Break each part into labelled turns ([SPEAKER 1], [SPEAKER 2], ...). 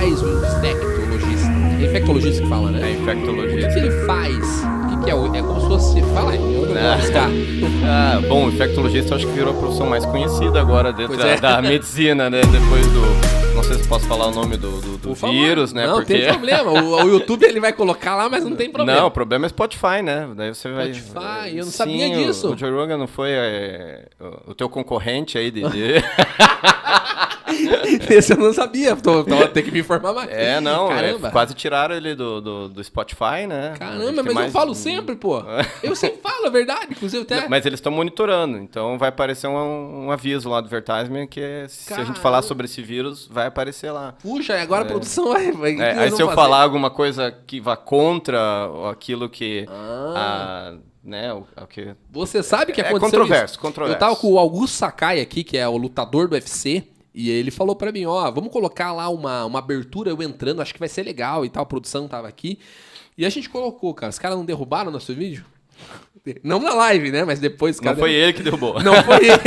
[SPEAKER 1] faz o infectologista? É infectologista que fala, né?
[SPEAKER 2] É infectologista.
[SPEAKER 1] O que ele faz? O que é? É como se fosse... Fala aí, eu vou arriscar.
[SPEAKER 2] Bom, o infectologista acho que virou a profissão mais conhecida agora dentro
[SPEAKER 1] Pois
[SPEAKER 2] da medicina, né? Depois do... Não sei se posso falar o nome do vírus, né?
[SPEAKER 1] Não,
[SPEAKER 2] porque...
[SPEAKER 1] tem problema. O YouTube ele vai colocar lá, mas não tem problema.
[SPEAKER 2] Não, o problema é Spotify, né? Daí você vai...
[SPEAKER 1] Spotify, eu não
[SPEAKER 2] Sim,
[SPEAKER 1] sabia disso.
[SPEAKER 2] O Joe Rogan não foi o teu concorrente aí de...
[SPEAKER 1] Esse eu não sabia, tem que me informar mais.
[SPEAKER 2] Não,
[SPEAKER 1] Caramba.
[SPEAKER 2] quase tiraram ele do Spotify, né?
[SPEAKER 1] Caramba, mas eu falo sempre, pô. Eu sempre falo, é verdade, inclusive até...
[SPEAKER 2] Não, mas eles estão monitorando, então vai aparecer um aviso lá do advertisement que se a gente falar sobre esse vírus, vai aparecer lá.
[SPEAKER 1] Puxa, agora a produção vai
[SPEAKER 2] Aí se eu falar alguma coisa que vá contra aquilo que... né, o que...
[SPEAKER 1] Você sabe que aconteceu
[SPEAKER 2] controverso.
[SPEAKER 1] Eu tava com o Augusto Sakai aqui, que é o lutador do UFC, e ele falou pra mim, vamos colocar lá uma abertura, eu entrando, acho que vai ser legal e tal, a produção tava aqui. E a gente colocou, cara, os caras não derrubaram nosso vídeo? Não na live, né? Mas depois...
[SPEAKER 2] Não foi ele que derrubou.
[SPEAKER 1] Não foi ele.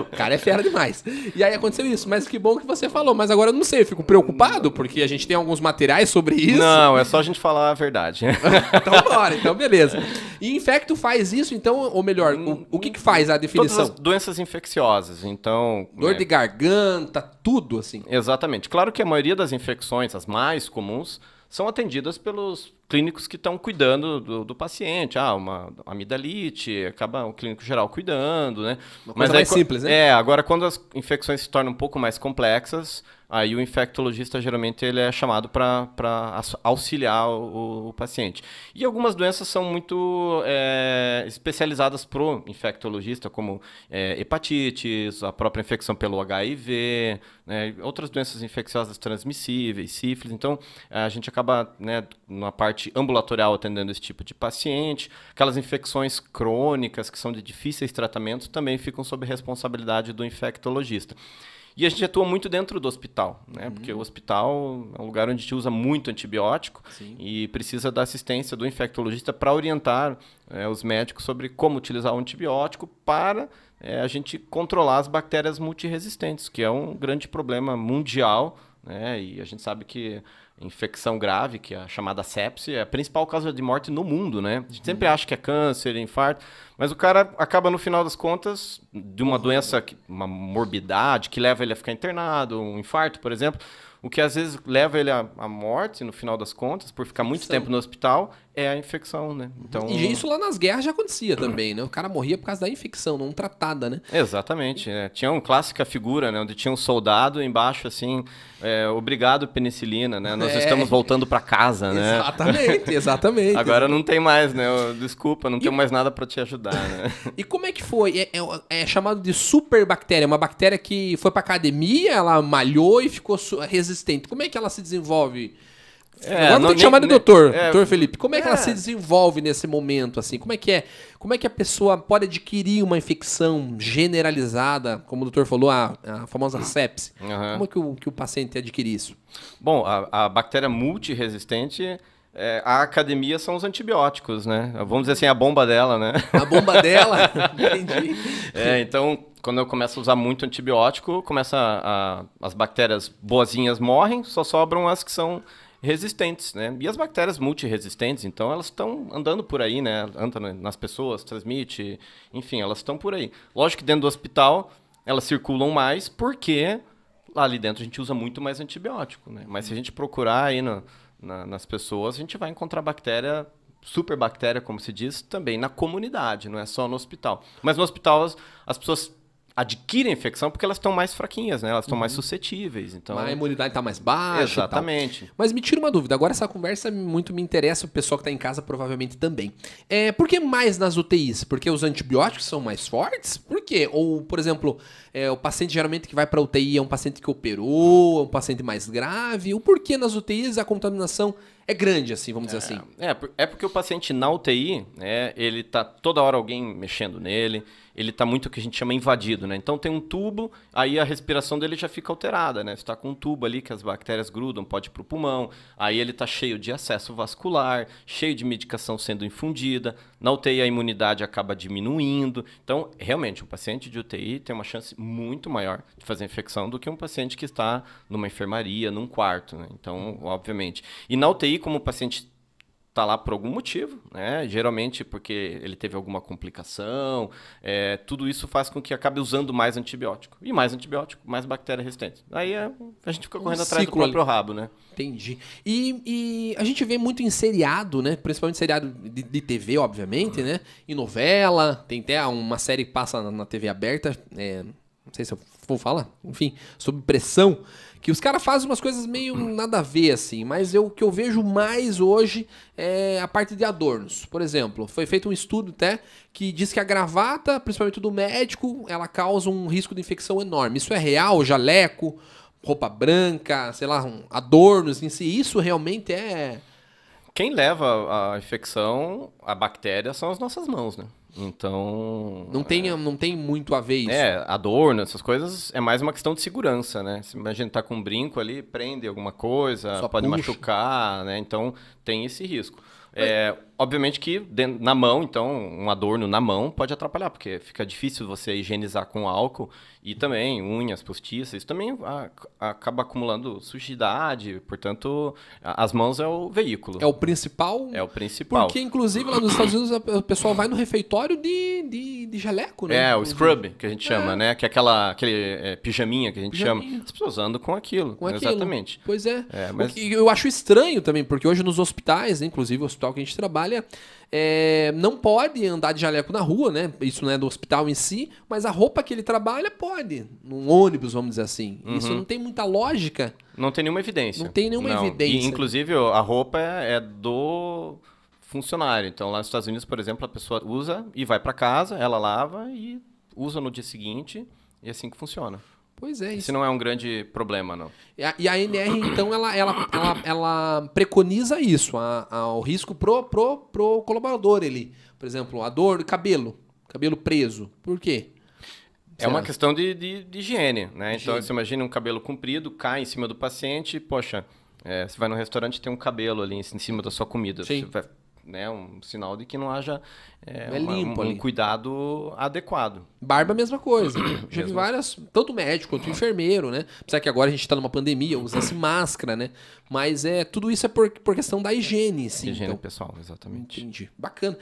[SPEAKER 1] O cara é fera demais. E aí aconteceu isso. Mas que bom que você falou. Mas agora eu não sei, eu fico preocupado, porque a gente tem alguns materiais sobre isso.
[SPEAKER 2] Não, é só a gente falar a verdade.
[SPEAKER 1] Então bora, então beleza. E Infecto faz isso, então, ou melhor, o que faz a definição?
[SPEAKER 2] Todas as doenças infecciosas, então...
[SPEAKER 1] Dor de garganta, tudo assim.
[SPEAKER 2] Exatamente. Claro que a maioria das infecções, as mais comuns, são atendidas pelos clínicos que estão cuidando do paciente. Uma amidalite, acaba o clínico geral cuidando, né?
[SPEAKER 1] Uma coisa mais simples, né?
[SPEAKER 2] Agora quando as infecções se tornam um pouco mais complexas, aí o infectologista geralmente ele é chamado para auxiliar o paciente. E algumas doenças são muito especializadas pro infectologista, como hepatites, a própria infecção pelo HIV, né, outras doenças infecciosas transmissíveis, sífilis. Então, a gente acaba, né, na parte ambulatorial atendendo esse tipo de paciente. Aquelas infecções crônicas que são de difíceis tratamentos também ficam sob responsabilidade do infectologista. E a gente atua muito dentro do hospital, né? Porque o hospital é um lugar onde a gente usa muito antibiótico. Sim. E precisa da assistência do infectologista para orientar os médicos sobre como utilizar o antibiótico para a gente controlar as bactérias multiresistentes, que é um grande problema mundial, né? E a gente sabe que infecção grave, que é a chamada sepse, é a principal causa de morte no mundo, né? A gente sempre acha que é câncer, infarto, mas o cara acaba, no final das contas, de uma doença, uma morbidade, que leva ele a ficar internado, um infarto, por exemplo, o que às vezes leva ele à morte, no final das contas, por ficar muito tempo no hospital, é a infecção, né? Então...
[SPEAKER 1] E isso lá nas guerras já acontecia também, né? O cara morria por causa da infecção, não tratada, né?
[SPEAKER 2] Exatamente. Tinha uma clássica figura, né? Onde tinha um soldado embaixo, assim, obrigado penicilina, né? Nós estamos voltando para casa, né?
[SPEAKER 1] Exatamente.
[SPEAKER 2] Agora não tem mais, né? Desculpa, não tenho mais nada para te ajudar, né?
[SPEAKER 1] E como é que foi? É chamado de superbactéria, uma bactéria que foi para academia, ela malhou e ficou resistente. Como é que ela se desenvolve? Agora vou ter que chamar de doutor Felipe. Como é que ela se desenvolve nesse momento, assim? Como é que a pessoa pode adquirir uma infecção generalizada, como o doutor falou, a famosa sepse? Como é que o paciente adquire isso?
[SPEAKER 2] Bom, a bactéria multiresistente, a academia são os antibióticos, né? Vamos dizer assim, a bomba dela, né?
[SPEAKER 1] A bomba dela? Entendi.
[SPEAKER 2] Então, quando eu começo a usar muito antibiótico, as bactérias boazinhas morrem, só sobram as que são resistentes, né? E as bactérias multiresistentes, então, elas estão andando por aí, né? Andam nas pessoas, transmite, enfim, elas estão por aí. Lógico que dentro do hospital, elas circulam mais, porque lá ali dentro a gente usa muito mais antibiótico, né? Mas se a gente procurar aí nas pessoas, a gente vai encontrar bactéria, superbactéria, como se diz, também na comunidade, não é só no hospital. Mas no hospital, as pessoas adquirem infecção porque elas estão mais fraquinhas, né? Elas estão mais suscetíveis. Então...
[SPEAKER 1] A imunidade está mais baixa.
[SPEAKER 2] Exatamente.
[SPEAKER 1] E tal. Mas me tira uma dúvida. Agora essa conversa muito me interessa, o pessoal que está em casa provavelmente também. Por que mais nas UTIs? Porque os antibióticos são mais fortes? Por quê? Ou, por exemplo, o paciente geralmente que vai para a UTI é um paciente que operou, é um paciente mais grave? O porquê nas UTIs a contaminação é grande, assim, vamos dizer assim.
[SPEAKER 2] É porque o paciente na UTI, ele tá toda hora alguém mexendo nele, ele tá muito o que a gente chama invadido, né? Então tem um tubo, aí a respiração dele já fica alterada, né? Você tá com um tubo ali que as bactérias grudam, pode ir pro pulmão, aí ele tá cheio de acesso vascular, cheio de medicação sendo infundida, na UTI a imunidade acaba diminuindo. Então, realmente, um paciente de UTI tem uma chance muito maior de fazer infecção do que um paciente que está numa enfermaria, num quarto, né? Então, obviamente. E na UTI, como o paciente está lá por algum motivo, né? Geralmente porque ele teve alguma complicação, tudo isso faz com que acabe usando mais antibiótico. E mais antibiótico, mais bactéria resistente. Aí a gente fica correndo atrás do próprio rabo, né?
[SPEAKER 1] Entendi. E a gente vê muito em seriado, né? Principalmente seriado de TV, obviamente, né? Em novela, tem até uma série que passa na TV aberta, não sei se eu vou falar, enfim, sob pressão, que os caras fazem umas coisas meio nada a ver, assim, mas o que eu vejo mais hoje é a parte de adornos. Por exemplo, foi feito um estudo até que diz que a gravata, principalmente do médico, ela causa um risco de infecção enorme. Isso é real? Jaleco, roupa branca, sei lá, adornos em si, isso realmente é...
[SPEAKER 2] Quem leva a infecção, a bactéria, são as nossas mãos, né? Então...
[SPEAKER 1] Não tem muito a ver isso.
[SPEAKER 2] Adorno, essas coisas, é mais uma questão de segurança, né? Se imagina, tá com um brinco ali, prende alguma coisa,
[SPEAKER 1] só
[SPEAKER 2] pode machucar, né? Então, tem esse risco. Obviamente que na mão, então, um adorno na mão pode atrapalhar, porque fica difícil você higienizar com álcool e também unhas postiças, isso também acaba acumulando sujidade, portanto, as mãos é o veículo.
[SPEAKER 1] É o principal?
[SPEAKER 2] É o principal.
[SPEAKER 1] Porque, inclusive, lá nos Estados Unidos, o pessoal vai no refeitório de jaleco, né?
[SPEAKER 2] O scrub, que a gente chama, né? Que é aquele pijaminha que a gente chama. As pessoas andam com aquilo. Exatamente.
[SPEAKER 1] Pois é.
[SPEAKER 2] Mas...
[SPEAKER 1] Eu acho estranho também, porque hoje nos hospitais, inclusive o hospital que a gente trabalha, não pode andar de jaleco na rua, né? Isso não é do hospital em si, mas a roupa que ele trabalha pode. Num ônibus, vamos dizer assim. Isso não tem muita lógica.
[SPEAKER 2] Não tem nenhuma evidência.
[SPEAKER 1] Não tem nenhuma evidência.
[SPEAKER 2] E, inclusive, a roupa é do funcionário. Então, lá nos Estados Unidos, por exemplo, a pessoa usa e vai para casa, ela lava e usa no dia seguinte, e é assim que funciona.
[SPEAKER 1] Pois é.
[SPEAKER 2] Isso não é um grande problema, não.
[SPEAKER 1] E a ANR, então, ela preconiza isso, o risco pro colaborador. Por exemplo, a dor de cabelo preso. Por quê?
[SPEAKER 2] É uma questão de higiene, né? Então, você imagina um cabelo comprido, cai em cima do paciente, poxa, você vai no restaurante e tem um cabelo ali em cima da sua comida.
[SPEAKER 1] Sim.
[SPEAKER 2] Você vai, né, um sinal de que não haja
[SPEAKER 1] um
[SPEAKER 2] cuidado adequado.
[SPEAKER 1] Barba, mesma coisa. Já vi várias, tanto médico quanto enfermeiro, né? Apesar que agora a gente está numa pandemia, usa-se máscara, né? Mas tudo isso é por questão da higiene, sim.
[SPEAKER 2] Higiene pessoal, exatamente.
[SPEAKER 1] Entendi. Bacana.